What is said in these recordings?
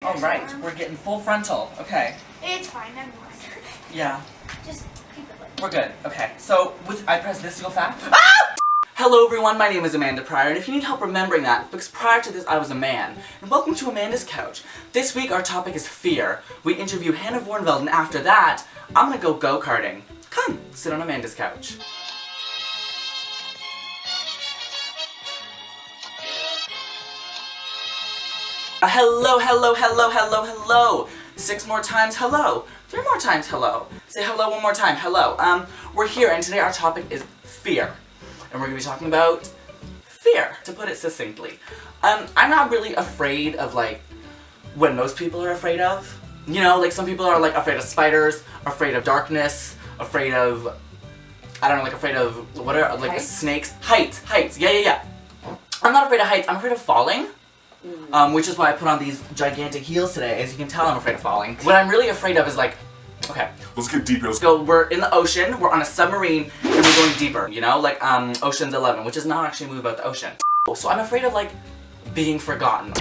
Alright, we're getting full frontal. Okay. It's fine, I'm not. Yeah. Just keep it like. We're good. Okay. So, I press this to go fast? Ah! Hello everyone, my name is Amanda Pryor, and if you need help remembering that, because prior to this I was a man, and welcome to Amanda's Couch. This week our topic is fear. We interview Hannah Voorneveld, and after that, I'm gonna go go-karting. Come, sit on Amanda's couch. Hello, hello, hello, hello, hello. 6 more times, hello. 3 more times, hello. Say hello one more time, hello. We're here, and today our topic is fear. And we're gonna be talking about fear, to put it succinctly. I'm not really afraid of, like, what most people are afraid of. You know, like, some people are, like, afraid of spiders, afraid of darkness, afraid of, I don't know, like, afraid of, what are, like, Heights? snakes. Heights, yeah. I'm not afraid of heights, I'm afraid of falling. Which is why I put on these gigantic heels today. As you can tell, I'm afraid of falling. What I'm really afraid of is, like, okay. Let's get deeper. Let's go, we're in the ocean, we're on a submarine, and we're going deeper, you know? Like, Ocean's 11, which is not actually a movie about the ocean. So I'm afraid of, like, being forgotten.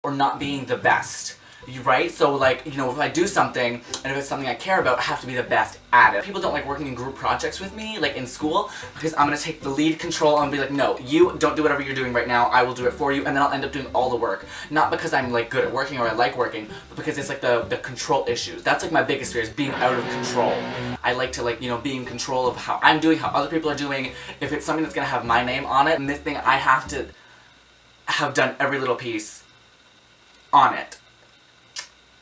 Or not being the best. Right? So, like, you know, if I do something, and if it's something I care about, I have to be the best at it. People don't like working in group projects with me, like in school, because I'm gonna take the lead control and be like, no, you don't do whatever you're doing right now, I will do it for you, and then I'll end up doing all the work. Not because I'm, like, good at working or I like working, but because it's, like, the control issues. That's, like, my biggest fear, is being out of control. I like to, like, you know, be in control of how I'm doing, how other people are doing. If it's something that's gonna have my name on it, and this thing, I have to have done every little piece on it.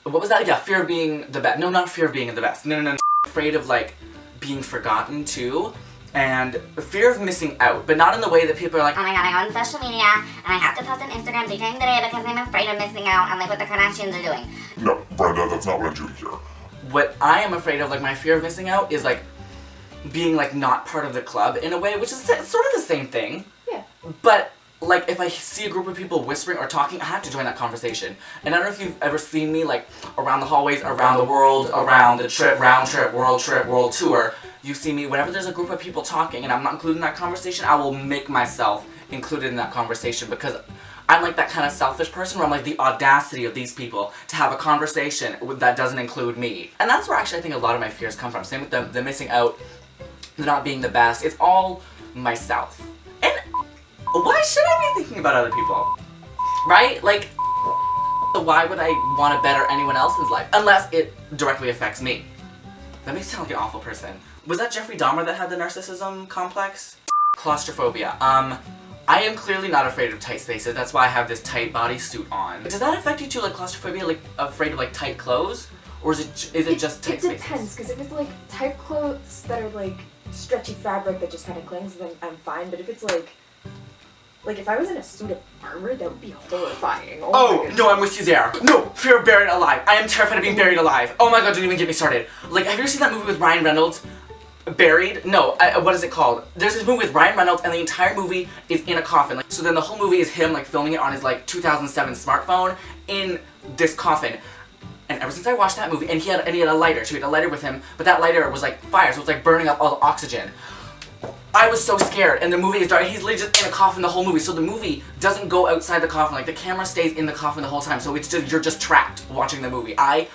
What was that? Yeah, fear of being the best. No, not fear of being the best. No. Afraid of, like, being forgotten, too. And fear of missing out, but not in the way that people are like, oh my god, I go on social media, and I have to post on Instagram 3 times a day because I'm afraid of missing out on, like, what the Kardashians are doing. No, Brenda, that's not what I'm doing here. What I am afraid of, like, my fear of missing out is, like, being, like, not part of the club in a way, which is sort of the same thing. Yeah. But, like, if I see a group of people whispering or talking, I have to join that conversation. And I don't know if you've ever seen me, like, around the hallways, around the world, around the trip, round trip, world tour. You see me, whenever there's a group of people talking and I'm not included in that conversation, I will make myself included in that conversation, because I'm, like, that kind of selfish person where I'm like, the audacity of these people to have a conversation that doesn't include me. And that's where actually I think a lot of my fears come from. Same with the missing out, the not being the best. It's all myself. And why should I be thinking about other people? Right? Like, why would I want to better anyone else's life? Unless it directly affects me. That makes me sound like an awful person. Was that Jeffrey Dahmer that had the narcissism complex? Claustrophobia. I am clearly not afraid of tight spaces. That's why I have this tight bodysuit on. Does that affect you too, like claustrophobia, like afraid of, like, tight clothes? Or is it just tight spaces? It depends, because if it's, like, tight clothes that are, like, stretchy fabric that just kind of clings, then I'm fine. But if it's, like, if I was in a suit of armor, that would be horrifying. Oh, no, I'm with you there. No, fear of buried alive. I am terrified of being buried alive. Oh my god, don't even get me started. Like, have you ever seen that movie with Ryan Reynolds? Buried? No, what is it called? There's this movie with Ryan Reynolds, and the entire movie is in a coffin. Like, so then the whole movie is him, like, filming it on his, like, 2007 smartphone in this coffin. And ever since I watched that movie, and he had a lighter, so he had a lighter with him, but that lighter was, like, fire, so it's, like, burning up all the oxygen. I was so scared, and the movie is dark. He's literally just in a coffin the whole movie, so the movie doesn't go outside the coffin. Like, the camera stays in the coffin the whole time, so it's just, you're just trapped watching the movie. I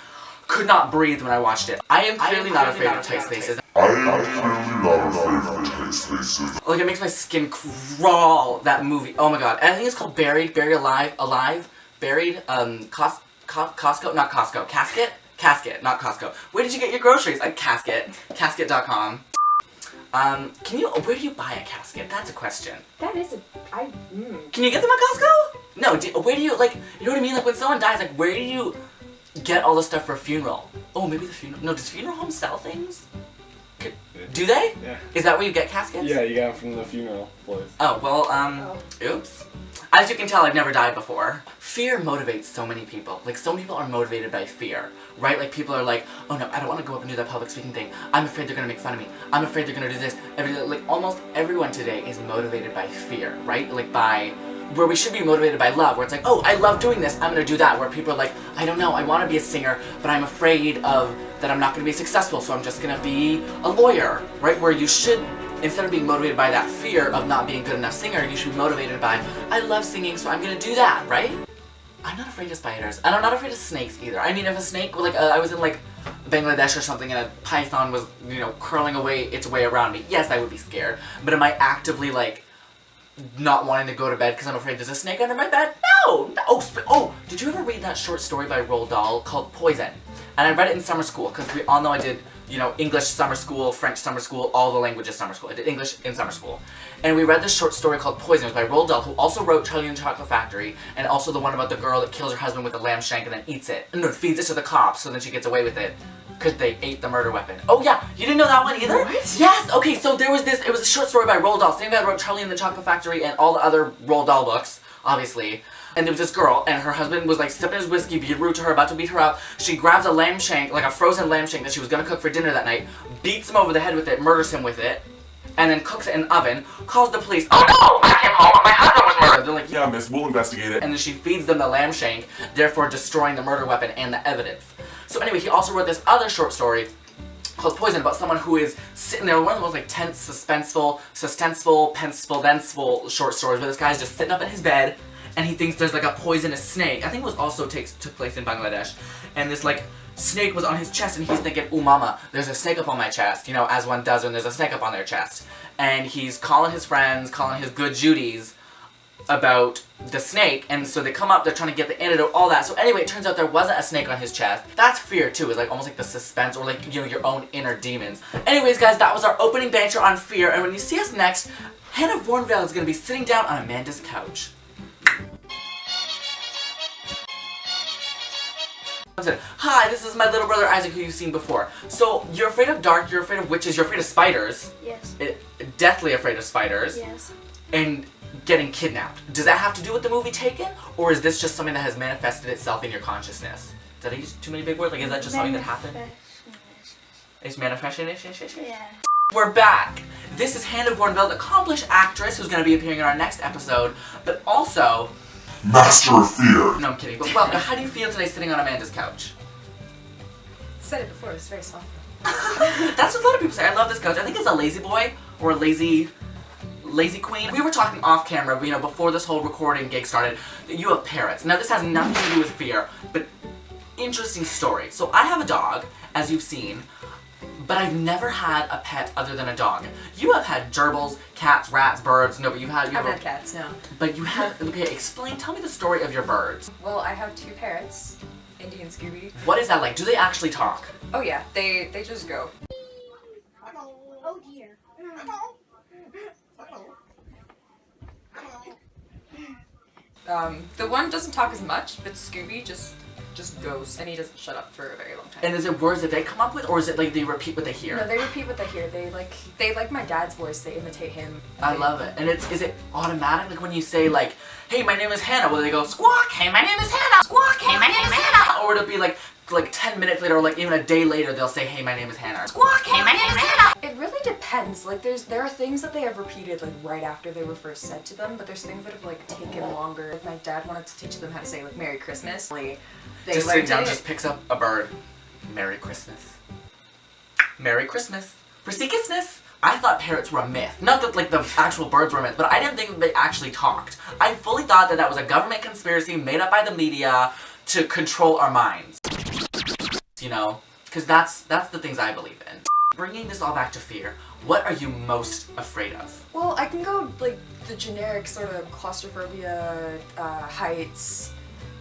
could not breathe when I watched it. I am clearly not afraid of tight spaces. I am clearly not afraid of tight spaces. Like, it makes my skin crawl, that movie. Oh my god. And I think it's called Buried Alive, Buried, Costco, not Costco, Casket, not Costco. Where did you get your groceries? Casket.com. Where do you buy a casket? That's a question. That is Can you get them at Costco? No, where do you, like, you know what I mean? Like, when someone dies, like, where do you get all the stuff for a funeral? Oh, maybe the funeral, no, does funeral homes sell things? Do they? Yeah. Is that where you get caskets? Yeah, you got them from the funeral place. Oh, well, oops. As you can tell, I've never died before. Fear motivates so many people. Like, so many people are motivated by fear, right? Like, people are like, oh no, I don't want to go up and do that public speaking thing. I'm afraid they're gonna make fun of me. I'm afraid they're gonna do this. Like, almost everyone today is motivated by fear, right? Like, where we should be motivated by love, where it's like, oh, I love doing this, I'm gonna do that. Where people are like, I don't know, I want to be a singer, but I'm afraid that I'm not gonna be successful, so I'm just gonna be a lawyer, right? Where you should, instead of being motivated by that fear of not being a good enough singer, you should be motivated by, I love singing, so I'm gonna do that, right? I'm not afraid of spiders, and I'm not afraid of snakes either. I mean, if a snake, like, I was in, like, Bangladesh or something, and a python was, you know, curling away its way around me, yes, I would be scared. But am I actively, like, not wanting to go to bed because I'm afraid there's a snake under my bed? No! Oh, did you ever read that short story by Roald Dahl called Poison? And I read it in summer school, because we all know I did, you know, English summer school, French summer school, all the languages summer school. I did English in summer school. And we read this short story called Poison. It was by Roald Dahl, who also wrote Charlie and the Chocolate Factory, and also the one about the girl that kills her husband with a lamb shank and then eats it. No, feeds it to the cops, so then she gets away with it. Because they ate the murder weapon. Oh yeah, you didn't know that one either? What? Yes! Okay, so there was this, it was a short story by Roald Dahl. Same guy wrote Charlie and the Chocolate Factory and all the other Roald Dahl books, obviously. And there was this girl, and her husband was like sipping his whiskey, being rude to her, about to beat her up. She grabs a lamb shank, like a frozen lamb shank that she was gonna cook for dinner that night, beats him over the head with it, murders him with it, and then cooks it in an oven, calls the police. Oh no! I came home and my husband was murdered. They're like, Yeah, miss, we'll investigate it. and then she feeds them the lamb shank, therefore destroying the murder weapon and the evidence. So anyway, he also wrote this other short story called Poison, about someone who is sitting there, one of the most like tense, suspenseful, denseful short stories, where this guy's just sitting up in his bed, and he thinks there's like a poisonous snake. I think it was also took place in Bangladesh, and this like snake was on his chest, and he's thinking, "Ooh, mama, there's a snake up on my chest," you know, as one does when there's a snake up on their chest. And he's calling his friends, calling his good Judies about the snake, and so they come up, they're trying to get the antidote, all that. So anyway, it turns out there wasn't a snake on his chest. That's fear too, it's like almost like the suspense, or like, you know, your own inner demons. Anyways guys, that was our opening banter on fear, and when you see us next, Hannah Voorneveld is going to be sitting down on Amanda's couch. Hi, this is my little brother Isaac, who you've seen before. So, you're afraid of dark, you're afraid of witches, you're afraid of spiders. Yes. Deathly afraid of spiders. Yes. And getting kidnapped. Does that have to do with the movie Taken? Or is this just something that has manifested itself in your consciousness? Did I use too many big words? Like, is that just something that happened? It's manifestation? Yeah. We're back! This is Hannah Voorneveld, accomplished actress who's going to be appearing in our next episode, but also... Master of fear. No, I'm kidding. But welcome. How do you feel today sitting on Amanda's couch? Said it before, it's very soft. That's what a lot of people say. I love this couch. I think it's a lazy boy or a lazy queen. We were talking off camera, you know, before this whole recording gig started, that you have parrots. Now this has nothing to do with fear, but interesting story. So I have a dog, as you've seen, but I've never had a pet other than a dog. You have had gerbils, cats, rats, birds. No, but you've had... I've had cats, no. But you have... Okay, tell me the story of your birds. Well, I have 2 parrots, Indy and Scooby. What is that like? Do they actually talk? Oh yeah, they just go. Oh dear. The one doesn't talk as much, but Scooby just goes, and he doesn't shut up for a very long time. And is it words that they come up with, or is it like they repeat what they hear? No, they repeat what they hear. They like my dad's voice. They imitate him. I love it. And is it automatic? Like when you say like, hey, my name is Hannah, will they go, squawk, hey, my name is Hannah, squawk, hey, my name is Hannah? Or would it be like 10 minutes later, or like even a day later, they'll say, hey, my name is Hannah, squawk, hey, my name is Hannah? It really depends. Like there are things that they have repeated like right after they were first said to them, but there's things that have like taken longer. Like my dad wanted to teach them how to say like Merry Christmas. Like, they Just sitting down, it. just picks up a bird. Merry Christmas. Merry Christmas. For Christmas. I thought parrots were a myth. Not that like the actual birds were a myth, but I didn't think that they actually talked. I fully thought that that was a government conspiracy made up by the media to control our minds. You know? Because that's the things I believe in. Bringing this all back to fear, what are you most afraid of? Well, I can go like the generic sort of claustrophobia, heights,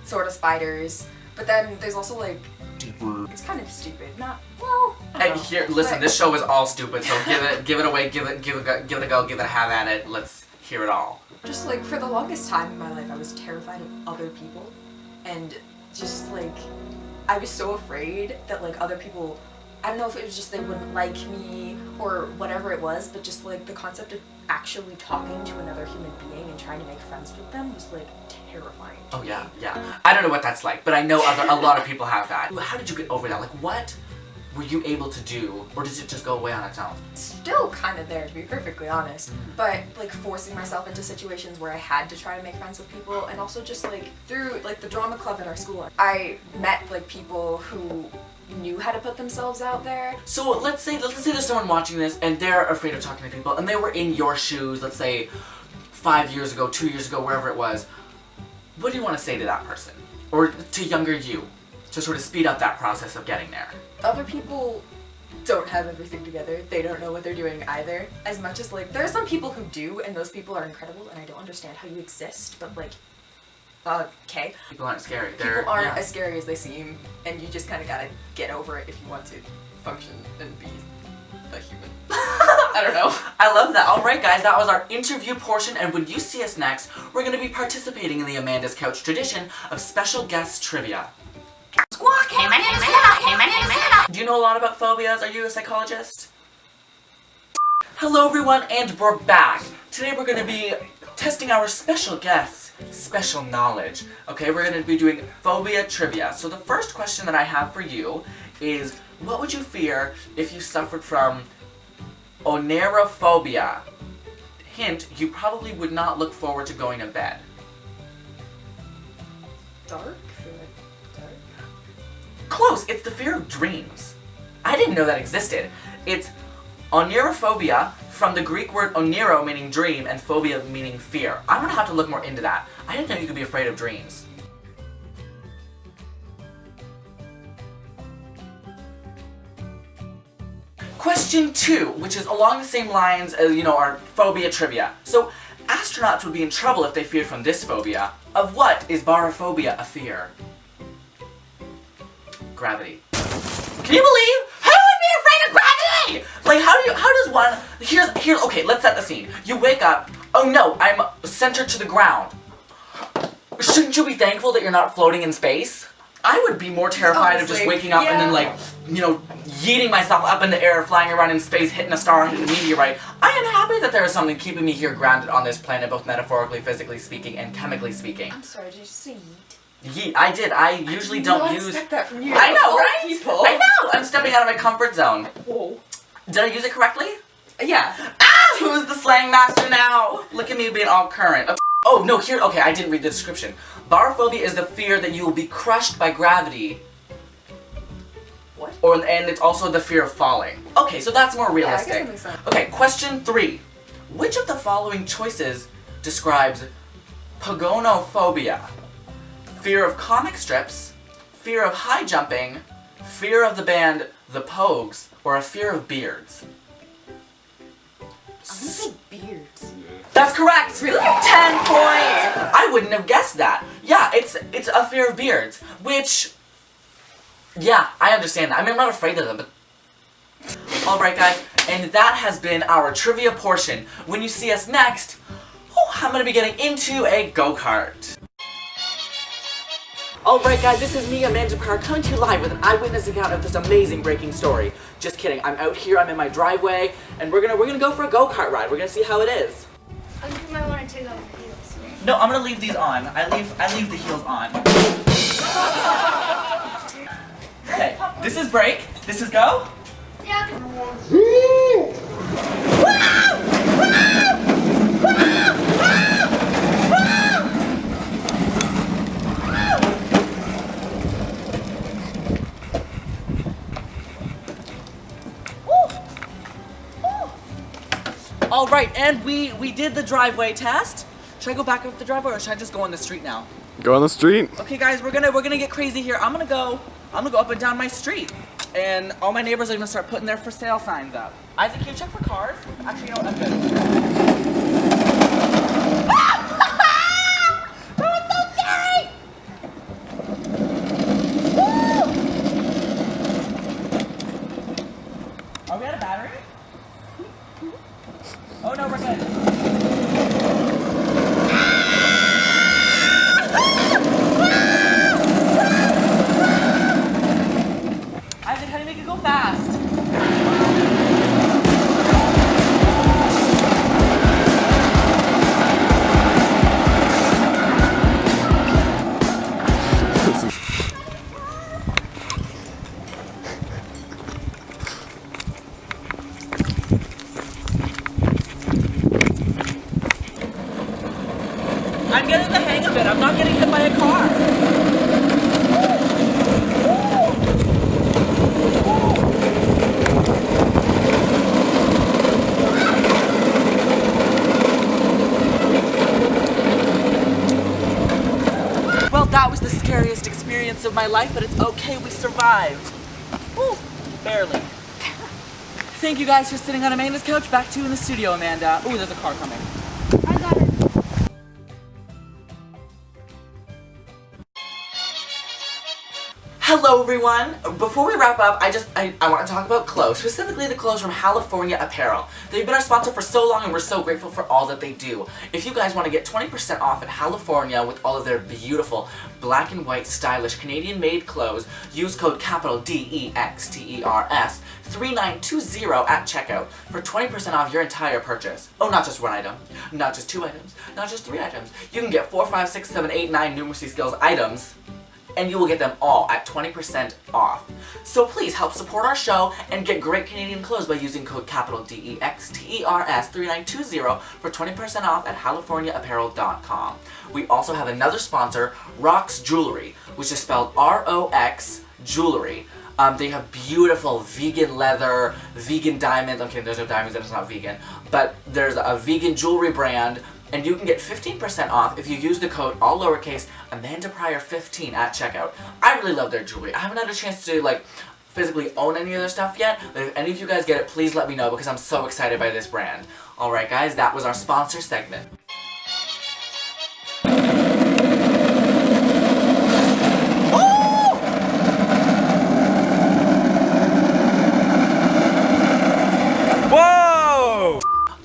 sort of spiders, but then there's also like Deeper. it's kind of stupid. Not well. I don't And know. here, listen, But- this show is all stupid, so give it away, give it a go, give it a have at it. Let's hear it all. Just like for the longest time in my life, I was terrified of other people, and just like I was so afraid that like other people, I don't know if it was just they wouldn't like me or whatever it was, but just like the concept of actually talking to another human being and trying to make friends with them was like terrifying. Oh yeah, yeah. I don't know what that's like, but I know a lot of people have that. How did you get over that? Like, what were you able to do, or did it just go away on its own? Still kind of there, to be perfectly honest, but like forcing myself into situations where I had to try to make friends with people, and also just like through like the drama club at our school, I met like people who knew how to put themselves out there. So let's say there's someone watching this and they're afraid of talking to people, and they were in your shoes, let's say 5 years ago, 2 years ago, wherever it was. What do you want to say to that person? Or to younger you, to sort of speed up that process of getting there? Other people don't have everything together. They don't know what they're doing either. As much as like, there are some people who do, and those people are incredible, and I don't understand how you exist, but like, okay. People aren't scary. People aren't as scary as they seem, and you just kind of gotta get over it if you want to function and be a human. I don't know. I love that. Alright guys, that was our interview portion, and when you see us next, we're going to be participating in the Amanda's Couch tradition of special guest trivia. Hey, my name is Hannah. Hey, my name is Hannah. Do you know a lot about phobias? Are you a psychologist? Hello everyone, and we're back. Today we're going to be testing our special guests' special knowledge. Okay, we're going to be doing phobia trivia. So the first question that I have for you is, what would you fear if you suffered from onerophobia? Hint, you probably would not look forward to going to bed. Dark? I feel like dark. Close, it's the fear of dreams. I didn't know that existed. It's onerophobia, from the Greek word onero meaning dream and phobia meaning fear. I'm gonna have to look more into that. I didn't know you could be afraid of dreams. Question 2, which is along the same lines as, our phobia trivia. So, astronauts would be in trouble if they feared from this phobia. Of what is barophobia a fear? Gravity. Can you believe? Who would be afraid of gravity? Like, how does one, here's, okay, let's set the scene. You wake up, oh no, I'm centered to the ground. Shouldn't you be thankful that you're not floating in space? I would be more terrified of just waking up and then yeeting myself up in the air, flying around in space, hitting a star, hitting a meteorite. I am happy that there is something keeping me here grounded on this planet, both metaphorically, physically speaking, and chemically speaking. I'm sorry, did you say yeet? Yeet, I did. I usually don't use... expect that from you. I know, All right? people. I know! I'm stepping out of my comfort zone. Whoa. Did I use it correctly? Yeah. Ah! Who's the slang master now? Look at me being all current. Oh, no, here... Okay, I didn't read the description. Barophobia is the fear that you will be crushed by gravity. What? And it's also the fear of falling. Okay, so that's more realistic. Yeah, I guess that makes sense. Okay, question 3. Which of the following choices describes pagonophobia? Fear of comic strips, fear of high jumping, fear of the band The Pogues, or a fear of beards? I'm gonna say beards. That's correct! Really? 10 points! I wouldn't have guessed that. Yeah, it's a fear of beards, which... Yeah, I understand that. I mean, I'm not afraid of them, but... Alright guys, and that has been our trivia portion. When you see us next, I'm gonna be getting into a go-kart. Alright guys, this is me, Amanda Parr, coming to you live with an eyewitness account of this amazing breaking story. Just kidding, I'm out here, I'm in my driveway, and we're gonna go for a go-kart ride. We're gonna see how it is. I think you might want to take off your heels. No, I'm gonna leave these on. I leave the heels on. Okay, this is brake, this is go. Yeah. Alright, and we did the driveway test. Should I go back up the driveway or should I just go on the street now? Go on the street. Okay guys, we're gonna get crazy here. I'm gonna go up and down my street. And all my neighbors are gonna start putting their for sale signs up. Isaac, can you check for cars? Actually, you know what, I'm good. That was so scary! Woo! Are we out of battery? Oh no, we're good. Isaac, how do you make it go fast? I'm getting the hang of it. I'm not getting hit by a car. Well, that was the scariest minutes of my life, but it's okay, we survived. Woo, barely. Thank you guys for sitting on Amanda's couch. Back to you in the studio, Amanda. Ooh, there's a car coming. I got it. Hello everyone! Before we wrap up, I want to talk about clothes, specifically the clothes from California Apparel. They've been our sponsor for so long and we're so grateful for all that they do. If you guys want to get 20% off at California with all of their beautiful black and white stylish Canadian made clothes, use code capital DEXTERS 3920 at checkout for 20% off your entire purchase. Oh, not just one item, not just 2 items, not just 3 items. You can get 4, 5, 6, 7, 8, 9 numeracy skills items, and you will get them all at 20% off. So please help support our show and get great Canadian clothes by using code capital DEXTERS 3920 for 20% off at CaliforniaApparel.com. We also have another sponsor, Rox Jewelry, which is spelled ROX Jewelry. They have beautiful vegan leather, vegan diamonds. I'm kidding, there's no diamonds and it's not vegan. But there's a vegan jewelry brand, and you can get 15% off if you use the code, all lowercase, AmandaPryor15 at checkout. I really love their jewelry. I haven't had a chance to physically own any of their stuff yet, but if any of you guys get it, please let me know because I'm so excited by this brand. Alright guys, that was our sponsor segment.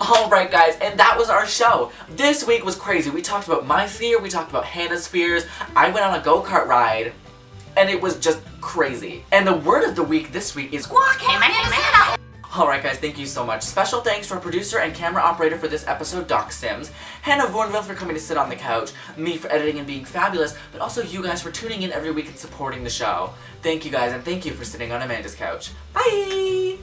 Alright guys, and that was our show. This week was crazy. We talked about my fear, we talked about Hannah's fears, I went on a go-kart ride, and it was just crazy. And the word of the week this week is Hey, my name is Hannah. Alright guys, thank you so much. Special thanks to our producer and camera operator for this episode, Doc Sims, Hannah Voorneveld for coming to sit on the couch, me for editing and being fabulous, but also you guys for tuning in every week and supporting the show. Thank you guys, and thank you for sitting on Amanda's couch. Bye!